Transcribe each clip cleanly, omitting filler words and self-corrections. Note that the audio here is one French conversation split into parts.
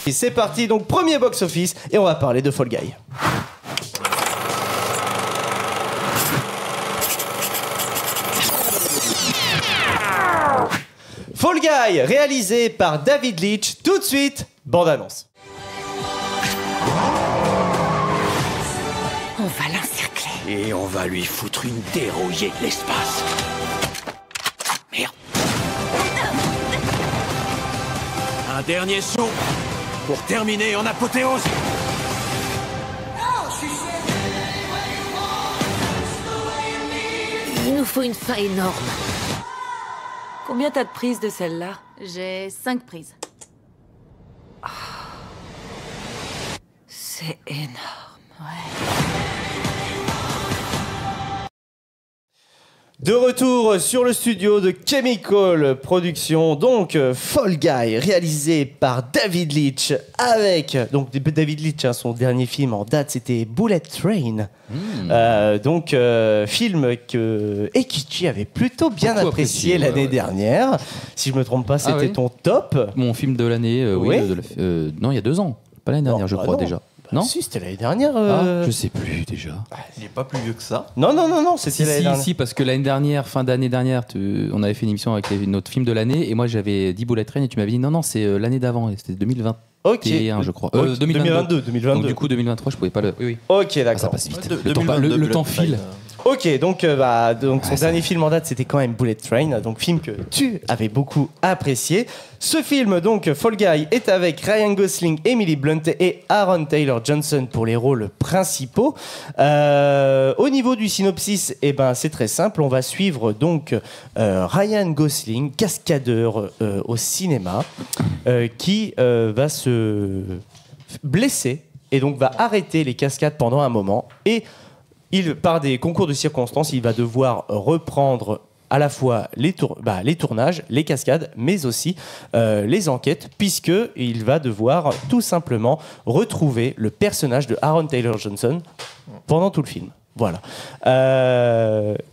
Et c'est parti, donc premier box-office, et on va parler de Fall Guy. Fall Guy, réalisé par David Leitch. Tout de suite, bande-annonce. On va l'encercler. Et on va lui foutre une dérouillée de l'espace. Merde. Un dernier saut pour terminer en apothéose. Il nous faut une fin énorme. Combien t'as de prises de celle-là? J'ai 5 prises. C'est énorme. De retour sur le studio de Chemical Productions, donc Fall Guy, réalisé par David Leitch, avec donc David Leitch, son dernier film en date, c'était Bullet Train. Film que Ekichi avait plutôt bien apprécié l'année dernière. Si je me trompe pas, c'était ton top. Mon film de l'année, oui. Non, il y a 2 ans, pas l'année dernière, je crois déjà. Non, si, c'était l'année dernière. Je sais plus déjà. Il n'est pas plus vieux que ça. Non, c'était l'année dernière. Si, parce que l'année dernière, fin d'année dernière, on avait fait une émission avec notre film de l'année et moi j'avais dit Bullet Train et tu m'avais dit non, c'est l'année d'avant, c'était 2020. Ok, je crois. 2022. Donc du coup 2023, je pouvais pas le. Oui. Ok, d'accord. Ça passe vite. Le temps file. Ok, donc son dernier film en date, c'était quand même Bullet Train, donc film que tu avais beaucoup apprécié. Ce film, donc Fall Guy, est avec Ryan Gosling, Emily Blunt et Aaron Taylor Johnson pour les rôles principaux. Au niveau du synopsis, c'est très simple. On va suivre donc Ryan Gosling, cascadeur au cinéma, qui va se blesser et donc va arrêter les cascades pendant un moment et par des concours de circonstances, il va devoir reprendre à la fois les tournages, les cascades, mais aussi les enquêtes, puisqu'il va devoir tout simplement retrouver le personnage de Aaron Taylor Johnson pendant tout le film. Voilà.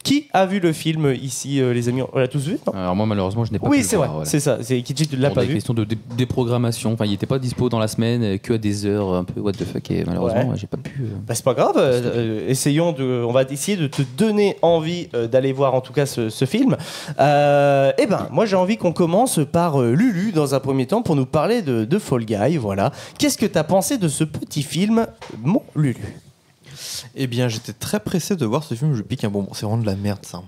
Qui a vu le film ici, les amis? On l'a tous vu, non? Alors moi, malheureusement, je n'ai pas pu Oui, le c'est voir, vrai, voilà. c'est ça. C'est Kichi, tu ne l'as pas vu. Pour des questions de déprogrammation. Enfin, il n'était pas dispo dans la semaine, que à des heures un peu what the fuck. Et malheureusement, j'ai pas pu. C'est pas grave. On va essayer de te donner envie d'aller voir en tout cas ce film. Moi, j'ai envie qu'on commence par Lulu dans un premier temps pour nous parler de Fall Guy. Voilà. Qu'est-ce que tu as pensé de ce petit film, mon Lulu? Eh bien, j'étais très pressé de voir ce film. Je pique un bonbon. C'est vraiment de la merde, ça.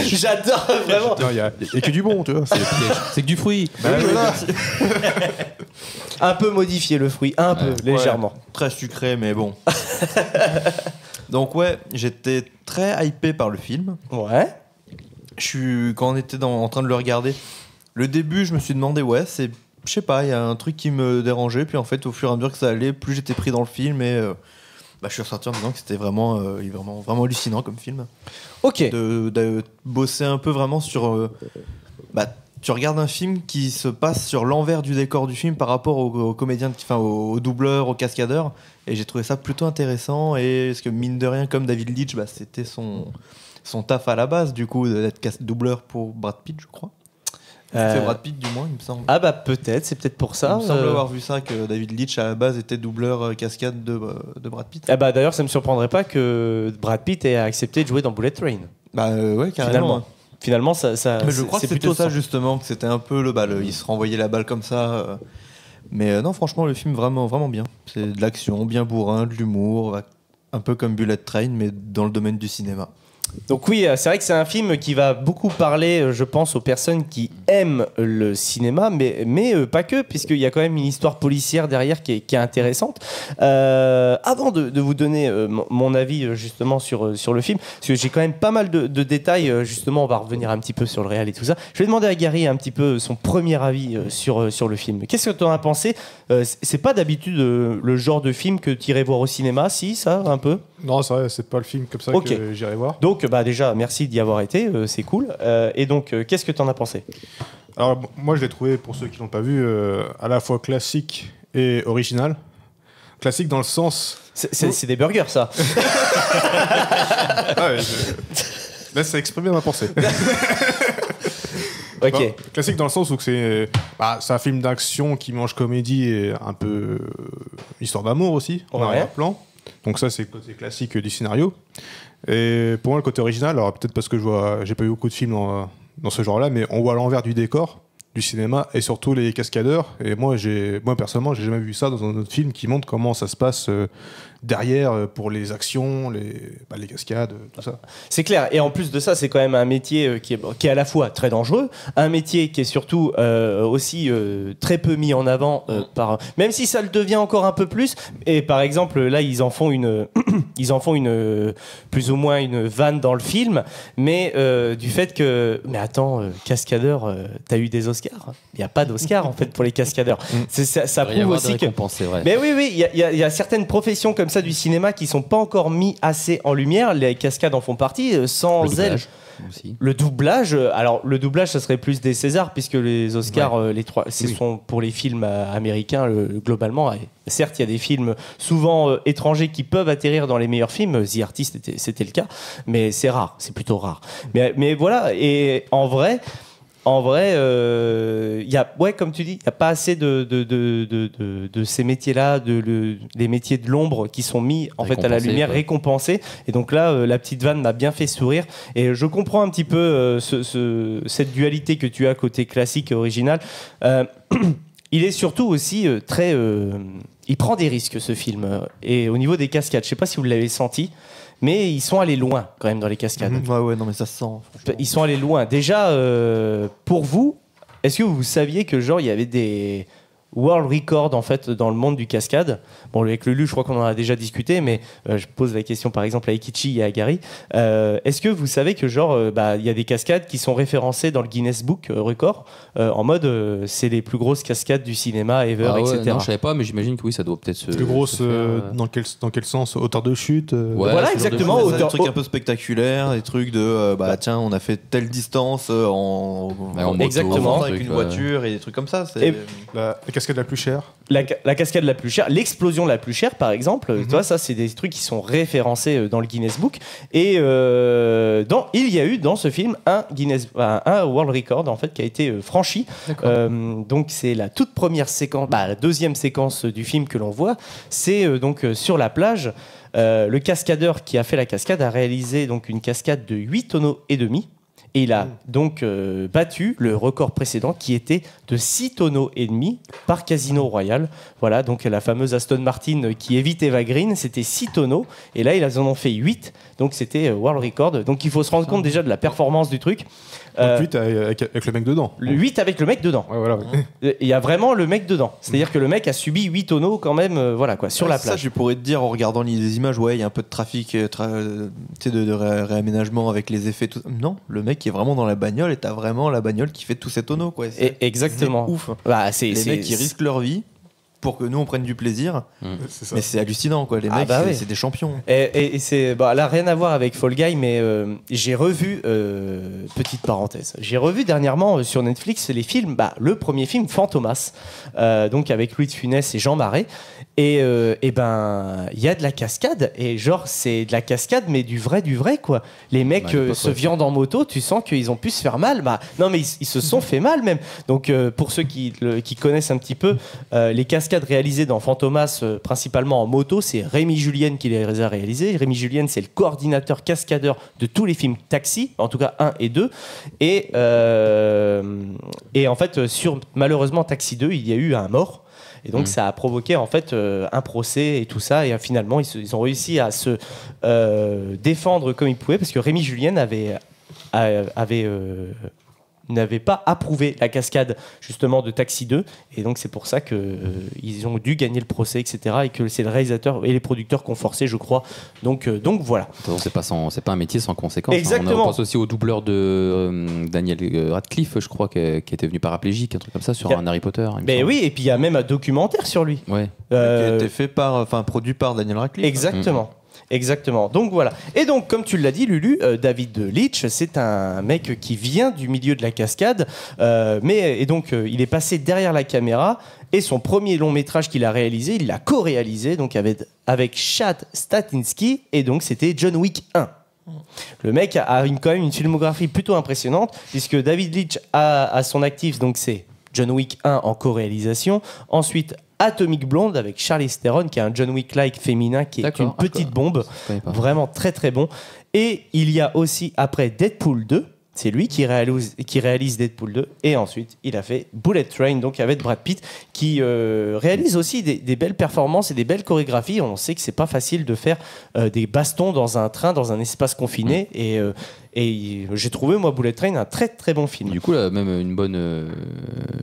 J'adore, vraiment. Il y a que du bon, tu vois. C'est que du fruit. Un peu modifié le fruit, un peu, légèrement. Très sucré, mais bon. Donc j'étais très hypé par le film. Ouais. Quand on était en train de le regarder, le début, je me suis demandé, je sais pas, il y a un truc qui me dérangeait. Puis en fait, au fur et à mesure que ça allait, plus j'étais pris dans le film et je suis ressorti en me disant que c'était vraiment hallucinant comme film. Ok. De bosser un peu vraiment sur. Tu regardes un film qui se passe sur l'envers du décor du film par rapport aux comédiens, aux doubleurs, aux cascadeurs. Et j'ai trouvé ça plutôt intéressant. Et parce que mine de rien, comme David Leitch, c'était son taf à la base, du coup, d'être doubleur pour Brad Pitt, je crois. C'est Brad Pitt, du moins, il me semble. Ah peut-être, c'est peut-être pour ça. Il me semble avoir vu ça, que David Leitch à la base était doubleur cascade de Brad Pitt. D'ailleurs, ça me surprendrait pas que Brad Pitt ait accepté de jouer dans Bullet Train. Carrément. Finalement, ça. Mais je crois que c'était ça justement, que c'était un peu il se renvoyait la balle comme ça. Mais non, franchement, le film vraiment, vraiment bien. C'est de l'action, bien bourrin, de l'humour, un peu comme Bullet Train, mais dans le domaine du cinéma. Donc oui, c'est vrai que c'est un film qui va beaucoup parler, je pense, aux personnes qui aiment le cinéma, mais pas que, puisqu'il y a quand même une histoire policière derrière qui est intéressante. Avant de vous donner mon avis justement sur le film, parce que j'ai quand même pas mal de détails, justement, on va revenir un petit peu sur le réel et tout ça. Je vais demander à Gary un petit peu son premier avis sur le film. Qu'est-ce que tu en as pensé? C'est pas d'habitude le genre de film que tu irais voir au cinéma, si, ça, un peu? Non, c'est vrai, c'est pas le film comme ça que j'irai voir. Donc, déjà, merci d'y avoir été, c'est cool. Et donc, qu'est-ce que tu en as pensé? Alors, moi, je l'ai trouvé, pour ceux qui l'ont pas vu, à la fois classique et original. Classique dans le sens... C'est des burgers, ça. Laisse exprimer ma pensée. Ok. Bah, classique dans le sens où c'est un film d'action qui mange comédie et un peu histoire d'amour aussi, en Ouais. arrière-plan. Donc ça, c'est le côté classique du scénario. Et pour moi, le côté original, alors peut-être parce que j'ai pas eu beaucoup de films dans ce genre-là, mais on voit l'envers du décor du cinéma et surtout les cascadeurs. Et moi personnellement, j'ai jamais vu ça dans un autre film qui montre comment ça se passe derrière pour les actions, les cascades, tout ça. C'est clair. Et en plus de ça, c'est quand même un métier qui est à la fois très dangereux, un métier qui est surtout aussi très peu mis en avant même si ça le devient encore un peu plus. Et par exemple, là, ils en font une plus ou moins une vanne dans le film, mais du fait que, mais attends, cascadeur, t'as eu des Oscars? Il n'y a pas d'Oscar en fait pour les cascadeurs. Ça prouve aussi que. C'est vrai. Mais oui, il y a certaines professions comme ça du cinéma qui sont pas encore mis assez en lumière. Les cascades en font partie. Sans elles, le doublage. Alors le doublage, ça serait plus des Césars puisque les Oscars, les trois, sont pour les films américains globalement. Et certes, il y a des films souvent étrangers qui peuvent atterrir dans les meilleurs films. The Artist, c'était le cas, mais c'est rare. C'est plutôt rare. Mais voilà. Et en vrai, y a, comme tu dis, il n'y a pas assez de ces métiers-là, des métiers de l'ombre qui sont mis en fait à la lumière, récompensés. Et donc là, la petite vanne m'a bien fait sourire. Et je comprends un petit peu cette dualité que tu as côté classique et original. Il est surtout aussi très... il prend des risques, ce film. Et au niveau des cascades, je ne sais pas si vous l'avez senti, mais ils sont allés loin quand même dans les cascades. Ouais, non mais ça se sent. Ils sont allés loin. Déjà, pour vous, est-ce que vous saviez que genre il y avait des world records en fait dans le monde du cascade? Bon, avec Lulu, je crois qu'on en a déjà discuté, mais je pose la question par exemple à Ekichi et à Gary. Est-ce que vous savez que genre il y a des cascades qui sont référencées dans le Guinness Book record en mode c'est les plus grosses cascades du cinéma ever, etc. Non, je savais pas, mais j'imagine que oui, ça doit peut-être se. Plus grosse dans quel sens? Hauteur de chute Voilà, exactement. Des trucs un peu spectaculaires, des trucs de tiens, on a fait telle distance en moto, exactement, avec une voiture et des trucs comme ça. Et la cascade la plus chère. La cascade la plus chère, l'explosion la plus chère par exemple, tu vois, ça c'est des trucs qui sont référencés dans le Guinness Book. Et il y a eu dans ce film un world record en fait qui a été franchi. Donc c'est la toute première séquence, la deuxième séquence du film que l'on voit, c'est donc sur la plage. Le cascadeur qui a fait la cascade a réalisé donc une cascade de 8 tonneaux et demi. Et il a donc battu le record précédent qui était de 6 tonneaux et demi par Casino Royale. Voilà, donc la fameuse Aston Martin qui évite Eva Green, c'était 6 tonneaux. Et là, ils en ont fait 8. Donc c'était World Record. Donc il faut se rendre compte déjà de la performance du truc. Donc 8 avec le mec dedans. Le 8 avec le mec dedans. Ouais, voilà. Il y a vraiment le mec dedans. C'est-à-dire que le mec a subi 8 tonneaux quand même sur la plage. Ça, je pourrais te dire en regardant les images, il y a un peu de trafic, de réaménagement avec les effets. Tout... Non, le mec est vraiment dans la bagnole et t'as vraiment la bagnole qui fait tous ces tonneaux. Quoi. Exactement. C'est ouf. Les mecs qui risquent leur vie pour que nous on prenne du plaisir. C'est ça. Mais c'est hallucinant, quoi. Les mecs, c'est des champions. Et c'est là rien à voir avec Fall Guy, mais j'ai revu petite parenthèse. J'ai revu dernièrement sur Netflix les films. Le premier film Fantomas, donc avec Louis de Funès et Jean Marais. Et il y a de la cascade et genre c'est de la cascade mais du vrai quoi. Les mecs se viandent en moto, tu sens qu'ils ont pu se faire mal. Non mais ils se sont fait mal même. Donc pour ceux qui connaissent un petit peu les cascades réalisées dans Fantomas principalement en moto, c'est Rémi Julienne qui les a réalisées. Rémi Julienne, c'est le coordinateur cascadeur de tous les films Taxi, en tout cas 1 et 2. Et en fait sur malheureusement Taxi 2, il y a eu un mort. Et donc ça a provoqué en fait un procès et tout ça. Et finalement, ils ont réussi à se défendre comme ils pouvaient parce que Rémi Julienne n'avait pas approuvé la cascade justement de Taxi 2 et donc c'est pour ça qu'ils ont dû gagner le procès, etc. et que c'est le réalisateur et les producteurs qui ont forcé, je crois. Donc voilà. C'est pas un métier sans conséquence. Exactement. On pense aussi au doubleur de Daniel Radcliffe, je crois, qui était venu paraplégique, un truc comme ça, sur un Harry Potter. Mais oui, et puis il y a même un documentaire sur lui. Ouais. Qui a été produit par Daniel Radcliffe. Exactement. Exactement. Donc voilà. Et donc, comme tu l'as dit, Lulu, David Leitch, c'est un mec qui vient du milieu de la cascade, et donc il est passé derrière la caméra. Et son premier long métrage qu'il a réalisé, il l'a co-réalisé donc avec Chad Stahelski, et donc c'était John Wick 1. Le mec a quand même une filmographie plutôt impressionnante, puisque David Leitch a à son actif, donc c'est John Wick 1 en co-réalisation, ensuite Atomic Blonde avec Charlize Theron, qui est un John Wick-like féminin, qui est une petite bombe, vraiment très très bon. Et il y a aussi après Deadpool 2, c'est lui qui réalise Deadpool 2, et ensuite il a fait Bullet Train, donc avec Brad Pitt, qui réalise aussi des belles performances et des belles chorégraphies. On sait que c'est pas facile de faire des bastons dans un train, dans un espace confiné, et j'ai trouvé, moi, Bullet Train un très très bon film. Du coup, là, même une bonne,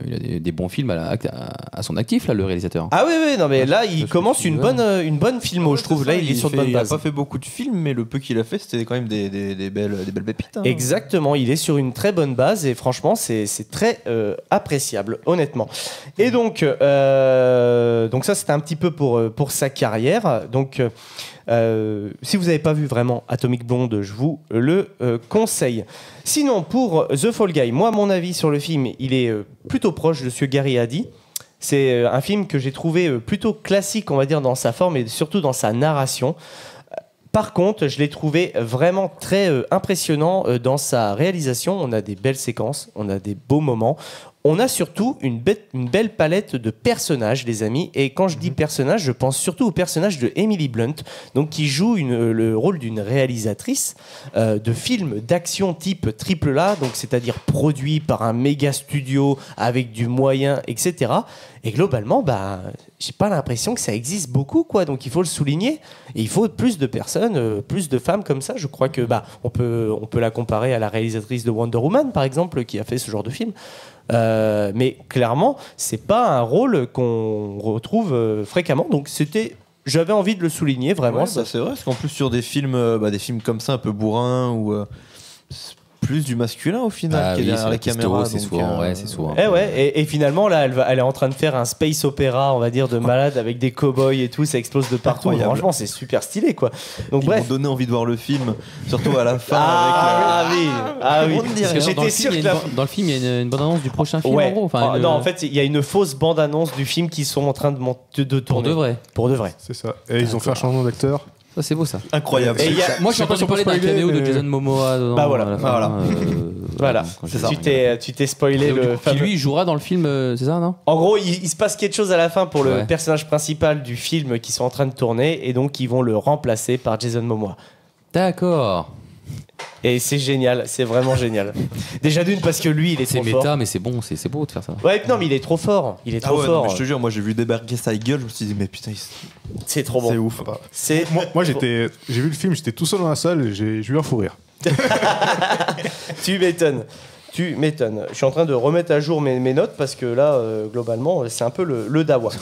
il a des bons films à son actif, là, le réalisateur. Ah oui, non, mais là, il commence une bonne filmo, je trouve. Là, il est sur de bonnes bases. Il n'a pas fait beaucoup de films, mais le peu qu'il a fait, c'était quand même des belles pépites. Hein. Exactement, il est sur une très bonne base, et franchement, c'est très appréciable, honnêtement. Et donc ça, c'était un petit peu pour sa carrière. Donc, si vous n'avez pas vu vraiment Atomic Blonde, je vous le conseille. Sinon, pour The Fall Guy, moi, mon avis sur le film, il est plutôt proche de ce que Gary a dit. C'est un film que j'ai trouvé plutôt classique, on va dire, dans sa forme et surtout dans sa narration. Par contre, je l'ai trouvé vraiment très impressionnant dans sa réalisation. On a des belles séquences, on a des beaux moments. On a surtout une belle palette de personnages, les amis. Et quand je dis personnages, je pense surtout au personnage de Emily Blunt, donc qui joue le rôle d'une réalisatrice de films d'action type AAA, donc c'est-à-dire produit par un méga studio avec du moyen, etc. Et globalement, j'ai pas l'impression que ça existe beaucoup, quoi. Donc il faut le souligner. Et il faut plus de personnes, plus de femmes comme ça. Je crois que on peut la comparer à la réalisatrice de Wonder Woman, par exemple, qui a fait ce genre de film. Mais clairement, c'est pas un rôle qu'on retrouve fréquemment. Donc j'avais envie de le souligner vraiment. Ouais, c'est vrai, parce qu'en plus sur des films comme ça, un peu bourrins ou plus du masculin au final, qui est derrière la caméra. C'est souvent. Et finalement là, elle est en train de faire un space opéra, on va dire, de malade avec des cow-boys et tout, ça explose de partout. Franchement, c'est super stylé, quoi. Donc ils m'ont donné envie de voir le film, surtout à la fin. Oui. J'étais sûr que dans le film, il y a une bande-annonce du prochain film. En gros. Non, en fait, il y a une fausse bande-annonce du film qu'ils sont en train de tourner. Pour de vrai. C'est ça. Et ils ont fait un changement d'acteur. Ça, c'est beau, ça. Incroyable. Moi, je suis entendu parler d'un caméo de Jason Momoa. Voilà. C'est ça. Tu t'es spoilé le fameux... Qui lui jouera dans le film, c'est ça, non? En gros, il se passe quelque chose à la fin pour le personnage principal du film qui sont en train de tourner, et donc ils vont le remplacer par Jason Momoa. D'accord. Et c'est génial, c'est vraiment génial. Déjà d'une, parce que lui, il est trop fort. C'est méta, mais c'est bon, c'est beau de faire ça. Ouais, non, mais il est trop fort. Il est trop fort. Non, je te jure, moi j'ai vu débarquer sa gueule, je me suis dit, mais putain, c'est trop bon. C'est ouf. Moi j'ai vu le film, j'étais tout seul dans la salle, et j'ai eu un fou rire. Tu m'étonnes. Je suis en train de remettre à jour mes notes parce que là, globalement, c'est un peu le dawa.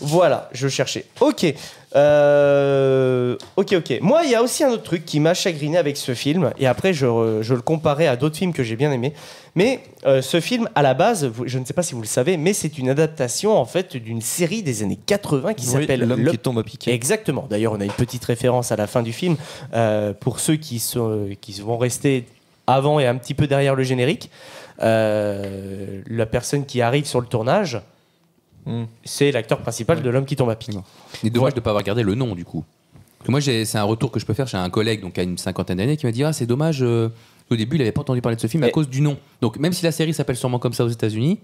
Voilà, je cherchais. Ok. Moi, il y a aussi un autre truc qui m'a chagriné avec ce film, et après, je le comparais à d'autres films que j'ai bien aimés. Mais ce film, à la base, je ne sais pas si vous le savez, mais c'est une adaptation, en fait, d'une série des années 80 qui s'appelle L'homme qui tombe à pic. Exactement. D'ailleurs, on a une petite référence à la fin du film pour ceux qui vont rester avant et un petit peu derrière le générique. La personne qui arrive sur le tournage, c'est l'acteur principal de L'homme qui tombe à pic. C'est dommage de ne pas avoir gardé le nom, du coup. Moi, c'est un retour que je peux faire chez un collègue donc, qui a une cinquantaine d'années, qui m'a dit « Ah, c'est dommage, au début, il n'avait pas entendu parler de ce film à cause du nom. » Donc, même si la série s'appelle sûrement comme ça aux États-Unis,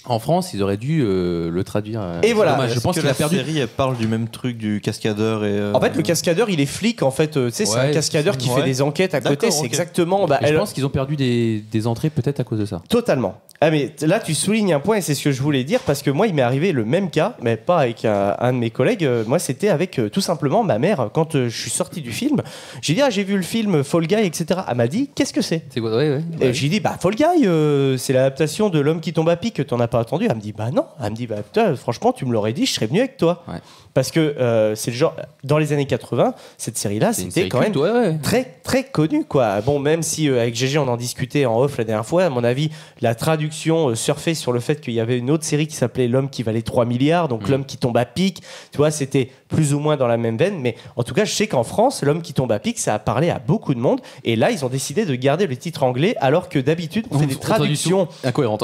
en France, ils auraient dû le traduire. Et voilà. Dommage, je pense que la série elle parle du même truc du cascadeur et. En fait, le cascadeur, il est flic. En fait, c'est un cascadeur qui fait des enquêtes à côté. C'est exactement. Je pense qu'ils ont perdu des entrées peut-être à cause de ça. Totalement. Ah mais là, tu soulignes un point et c'est ce que je voulais dire parce que moi, il m'est arrivé le même cas, mais pas avec un de mes collègues. Moi, c'était avec tout simplement ma mère. Quand je suis sorti du film, j'ai dit j'ai vu le film Fall Guy, etc. Elle m'a dit qu'est-ce que c'est? C'est quoi? Et j'ai dit Fall Guy, c'est l'adaptation de L'homme qui tombe à pic. T'en as pas entendu? Elle me dit non. Elle me dit putain, franchement, tu me l'aurais dit, je serais venu avec toi. Ouais. Parce que c'est le genre dans les années 80, cette série-là, c'était quand même très très connu, quoi. Bon, même si avec GG on en discutait en off la dernière fois, à mon avis, la traduction surfait sur le fait qu'il y avait une autre série qui s'appelait L'homme qui valait 3 milliards, donc L'homme qui tombe à pic. Tu vois, c'était plus ou moins dans la même veine, mais en tout cas, je sais qu'en France, L'homme qui tombe à pic, ça a parlé à beaucoup de monde. Et là, ils ont décidé de garder le titre anglais, alors que d'habitude, on fait des traductions incohérentes.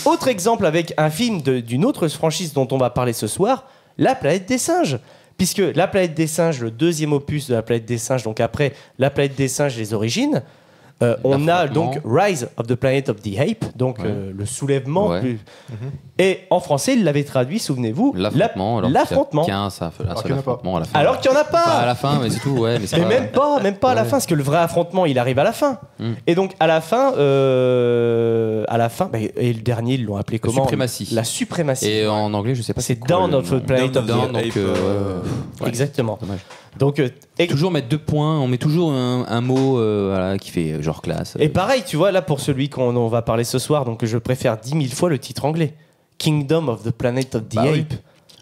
Autre exemple avec un film d'une autre franchise dont on va parler ce soir, La planète des singes. puisque La Planète des Singes, le deuxième opus de La Planète des Singes, donc après La Planète des Singes, les origines, on a donc Rise of the Planet of the Ape, donc le soulèvement. Ouais. Et en français, il l'avait traduit, souvenez-vous, L'affrontement. l'affrontement. Un seul affrontement à la fin. Alors qu'il n'y en a pas. Bah, à la fin, mais c'est tout, ouais. Mais, c'est Mais pas- même pas à la fin, parce que le vrai affrontement, il arrive à la fin. Et donc à la fin, bah, et le dernier, ils l'ont appelé La comment suprématie. La suprématie. Et en anglais, je sais pas C'est quoi, Dawn le of nom. the Planet of the Dawn, Ape, donc, ouais. Exactement. Dommage. Donc, Toujours mettre 2 points, on met toujours un mot voilà, qui fait genre classe. et pareil, tu vois, là pour celui qu'on va parler ce soir, donc je préfère 10 000 fois le titre anglais. Kingdom of the Planet of the Bah oui. Ape.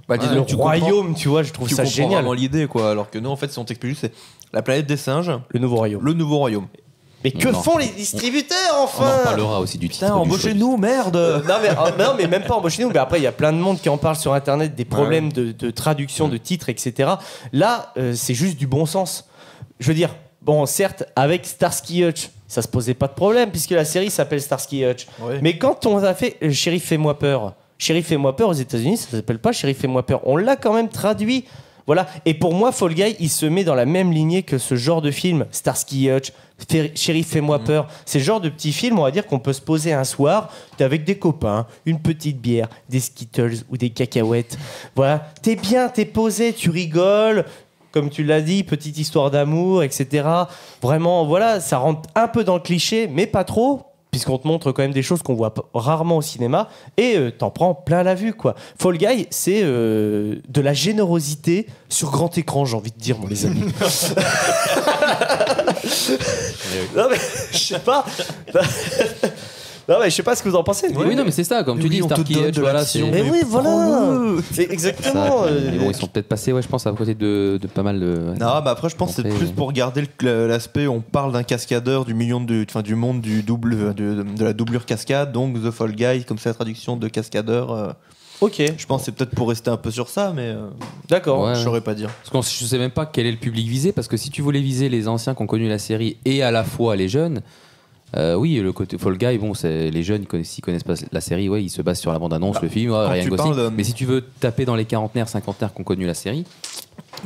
Bah, Le disons que tu royaume, tu vois, je trouve tu ça comprends génial. vraiment l'idée, quoi. Alors que nous, en fait, si on t'explique juste, c'est la planète des singes, Le nouveau royaume. le nouveau royaume. Mais que Non. font les distributeurs On enfin en reparlera aussi du titre. Putain, du choix. embauchez-nous, merde. Non, mais même pas embauchez-nous. Mais après, il y a plein de monde qui en parle sur Internet, des problèmes de traduction de titres, etc. Là, c'est juste du bon sens. Je veux dire, bon, certes, avec Starsky Hutch, ça se posait pas de problème, puisque la série s'appelle Starsky Hutch. Ouais. Mais quand on a fait Shérif, fais-moi peur, Shérif, fais-moi peur aux États-Unis, ça s'appelle pas Shérif, fais-moi peur. On l'a quand même traduit. Voilà. Et pour moi, Fall Guy, il se met dans la même lignée que ce genre de film, Starsky Hutch, Shérif, fais-moi peur. C'est le genre de petit film, on va dire, qu'on peut se poser un soir, t'es avec des copains, une petite bière, des Skittles ou des cacahuètes. Voilà. T'es bien, t'es posé, tu rigoles. Comme tu l'as dit, petite histoire d'amour, etc. Vraiment, voilà, ça rentre un peu dans le cliché, mais pas trop, puisqu'on te montre quand même des choses qu'on voit rarement au cinéma, et t'en prends plein la vue, quoi. Fall Guy, c'est de la générosité sur grand écran, j'ai envie de dire, les amis. Non, mais je sais pas. Non, mais je sais pas ce que vous en pensez. Oui, non, mais c'est ça, comme tu Oui, dis, on te Starkey donne Hutch, de voilà. l'action. Mais oui, voilà. C'est Ça, exactement. mais bon, ils sont peut-être passés, ouais, je pense, à côté de pas mal de. Non, bah après, je pense que c'est Montrer- plus pour garder l'aspect. On parle d'un cascadeur du monde du double, de la doublure cascade, donc The Fall Guy, comme c'est la traduction de cascadeur. Ok, Je pense que c'est peut-être pour rester un peu sur ça, mais d'accord. Ouais. je saurais pas dire. Parce que je sais même pas quel est le public visé, parce que si tu voulais viser les anciens qui ont connu la série et à la fois les jeunes, oui, le côté Fall Guy, bon, c'est les jeunes, s'ils connaissent pas la série, ouais, ils se basent sur la bande-annonce, le film, ouais, quand Ryan tu Gosling. parles, Mais si tu veux taper dans les quarantenaires, cinquantenaires qui ont connu la série,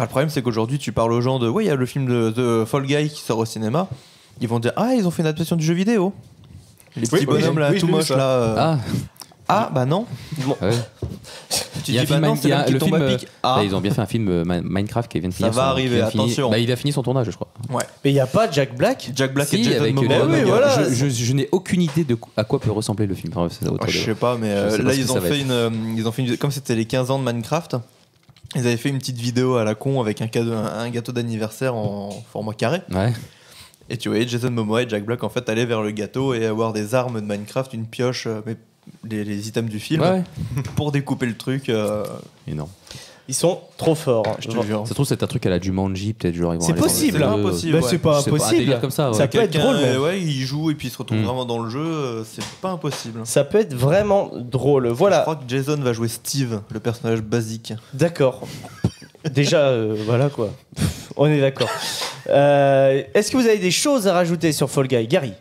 Le problème, c'est qu'aujourd'hui, tu parles aux gens de. Oui, il y a le film de Fall Guy qui sort au cinéma. Ils vont dire ah, ils ont fait une adaptation du jeu vidéo. Les petits bonhommes là, oui, je tout l'ai vu, moches ça. là. ah, Bah non. ouais. Tu Il y a dis un bah film, non, c'est il y a l'homme qui le tombe film, à pic. Ah. ils ont bien fait un film Minecraft qui vient de Ça finir. va arriver, attention. Il a fini son tournage, je crois. Ouais. Mais il n'y a pas Jack Black. Jack Black Si, et Jason avec Momoa. Mais oui, Momoa. voilà. Je n'ai aucune idée de à quoi peut ressembler le film. Enfin, c'est autre Je chose. sais pas, mais Je sais pas là ce que ils ça ont va fait ils ont fait une, comme c'était les 15 ans de Minecraft, ils avaient fait une petite vidéo à la con avec un gâteau d'anniversaire en format carré. Ouais. Et tu voyais Jason Momoa et Jack Black en fait aller vers le gâteau et avoir des armes de Minecraft, une pioche, mais les items du film Ouais. pour découper le truc. Énorme. Ils sont trop forts. Je te jure. Ça se trouve, c'est un truc à la Jumanji, peut-être. Genre, ils vont C'est aller dans possible, le hein. jeu. C'est impossible. Bah, ouais. c'est pas Je sais pas, un impossible. délire comme ça, ouais. Ça peut être Quelqu'un, drôle, même. ouais, il joue et puis il se retrouve Mm. vraiment dans le jeu, c'est pas impossible. Ça peut être vraiment drôle. Je Voilà, crois que Jason va jouer Steve, le personnage basique. d'accord. Déjà, voilà quoi. On est d'accord. Est-ce que vous avez des choses à rajouter sur Fall Guy, Gary?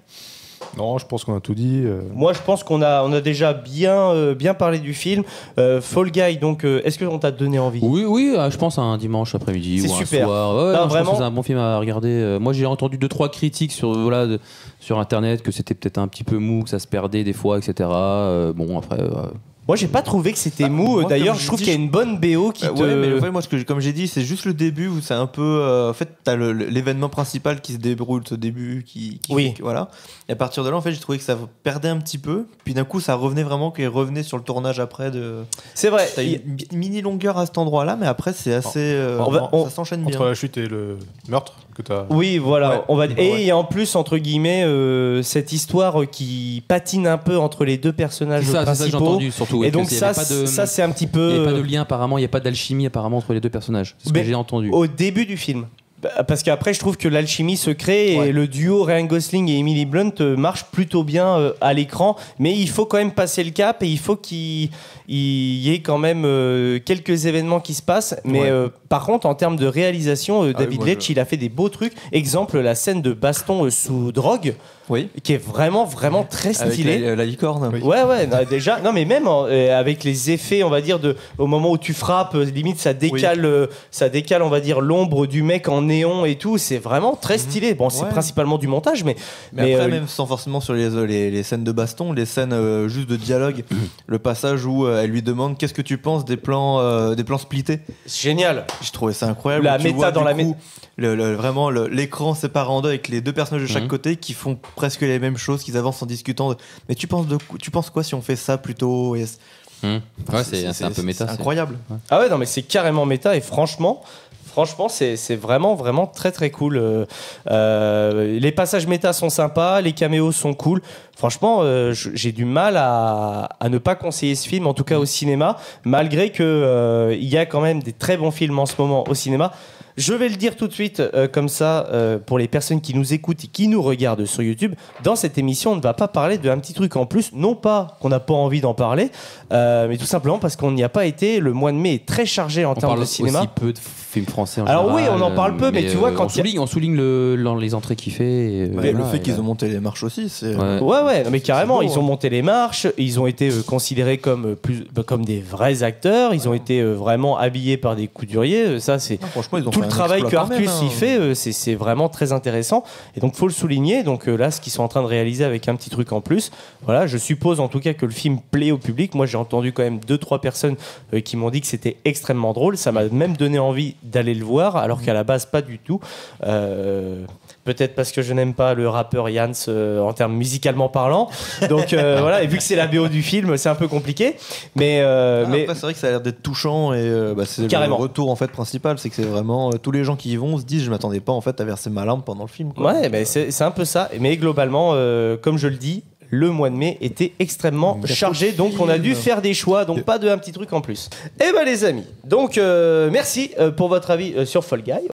Non, je pense qu'on a tout dit. Moi, je pense qu'on a déjà bien parlé du film. Fall Guy, donc, est-ce qu'on t'a donné envie? Oui, je pense à un dimanche après-midi C'est ou un super. soir. Ouais, Non, non, je pense vraiment. que c'est un bon film à regarder. Moi, j'ai entendu 2-3 critiques sur Internet que c'était peut-être un petit peu mou, que ça se perdait des fois, etc. Bon, après. Moi, j'ai pas trouvé que c'était Bah, mou. moi, D'ailleurs, comme je trouve j'ai qu'il y a une bonne BO qui te. Ouais, mais en fait, moi, comme j'ai dit, c'est juste le début où c'est un peu. En fait, t'as l'événement principal qui se déroule au début, qui Oui. voilà. Et à partir de là, en fait, j'ai trouvé que ça perdait un petit peu. Puis d'un coup, ça revenait vraiment, qu'il revenait sur le tournage après. C'est vrai. T'as une mini longueur à cet endroit-là, mais après, c'est assez. on- ça s'enchaîne bien. Entre la chute et le meurtre que t'as. Oui, voilà. Ouais. On va... Ouais. Et en plus, entre guillemets, cette histoire qui patine un peu entre les deux personnages C'est ça que j'ai principaux. entendu surtout. Et que donc il y ça, avait pas de- ça c'est un petit il n'y avait pas de peu lien apparemment, il n'y a pas d'alchimie apparemment entre les deux personnages. C'est ce Mais que j'ai entendu. au début du film. Parce qu'après, je trouve que l'alchimie se crée et Ouais. le duo Ryan Gosling et Emily Blunt marche plutôt bien à l'écran. Mais il faut quand même passer le cap et il faut qu'il y ait quand même quelques événements qui se passent. Mais Ouais. par contre, en termes de réalisation, David moi, Leitch, il a fait des beaux trucs. Exemple, la scène de baston sous drogue. Oui. qui est vraiment très Avec stylé. la licorne. Oui. Ouais, non, déjà, non, mais même avec les effets, on va dire, au moment où tu frappes, limite ça décale, on va dire, l'ombre du mec en néon et tout. C'est vraiment très stylé. Bon, c'est Ouais. principalement du montage, mais Mais après, même sans forcément sur les scènes de baston, les scènes juste de dialogue, le passage où elle lui demande qu'est-ce que tu penses des plans splittés. c'est génial. J'ai trouvé ça incroyable. La Tu méta vois, dans du la coup, vraiment l'écran séparé en deux avec les deux personnages de chaque côté qui font presque les mêmes choses, qu'ils avancent en discutant. Mais tu penses quoi si on fait ça plutôt et... Ouais, c'est un peu méta. C'est incroyable. Ah ouais, non, mais c'est carrément méta et franchement, c'est vraiment très cool. Les passages méta sont sympas, les caméos sont cool. Franchement, j'ai du mal à ne pas conseiller ce film, en tout cas au cinéma, malgré que il y a quand même des très bons films en ce moment au cinéma. Je vais le dire tout de suite, comme ça, pour les personnes qui nous écoutent et qui nous regardent sur YouTube, dans cette émission, on ne va pas parler d'un petit truc en plus, non pas qu'on n'a pas envie d'en parler, mais tout simplement parce qu'on n'y a pas été. Le mois de mai est très chargé en termes de cinéma. On parle aussi peu de films français en Alors général, oui, on en parle peu, mais tu vois, quand on souligne les entrées qu'il fait. Et, Le voilà, fait et qu'ils là- ont monté les marches aussi, c'est... Ouais, non, mais carrément, c'est beau, ils ont monté les marches, ils ont été considérés comme des vrais acteurs, ils ont été vraiment habillés par des couturiers. Ça, c'est Non, franchement, ils ont tout fait le un travail que exploit quand Artus même, hein. y fait, c'est vraiment très intéressant. Et donc, faut le souligner. Donc là, ce qu'ils sont en train de réaliser avec un petit truc en plus, voilà, je suppose en tout cas que le film plaît au public. Moi, j'ai entendu quand même 2-3 personnes qui m'ont dit que c'était extrêmement drôle. Ça m'a même donné envie d'aller le voir, alors qu'à la base, pas du tout. Peut-être parce que je n'aime pas le rappeur Yans en termes musicalement parlant. Donc voilà, et vu que c'est la BO du film, c'est un peu compliqué. Mais Après, c'est vrai que ça a l'air d'être touchant et c'est Carrément. le retour en fait principal, c'est que c'est vraiment tous les gens qui y vont se disent je m'attendais pas en fait à verser ma larme pendant le film. Quoi. ouais, mais c'est un peu ça. Mais globalement, comme je le dis, le mois de mai était extrêmement chargé, donc on a dû faire des choix, donc pas de un petit truc en plus. Eh ben les amis, donc merci pour votre avis sur Fall Guy.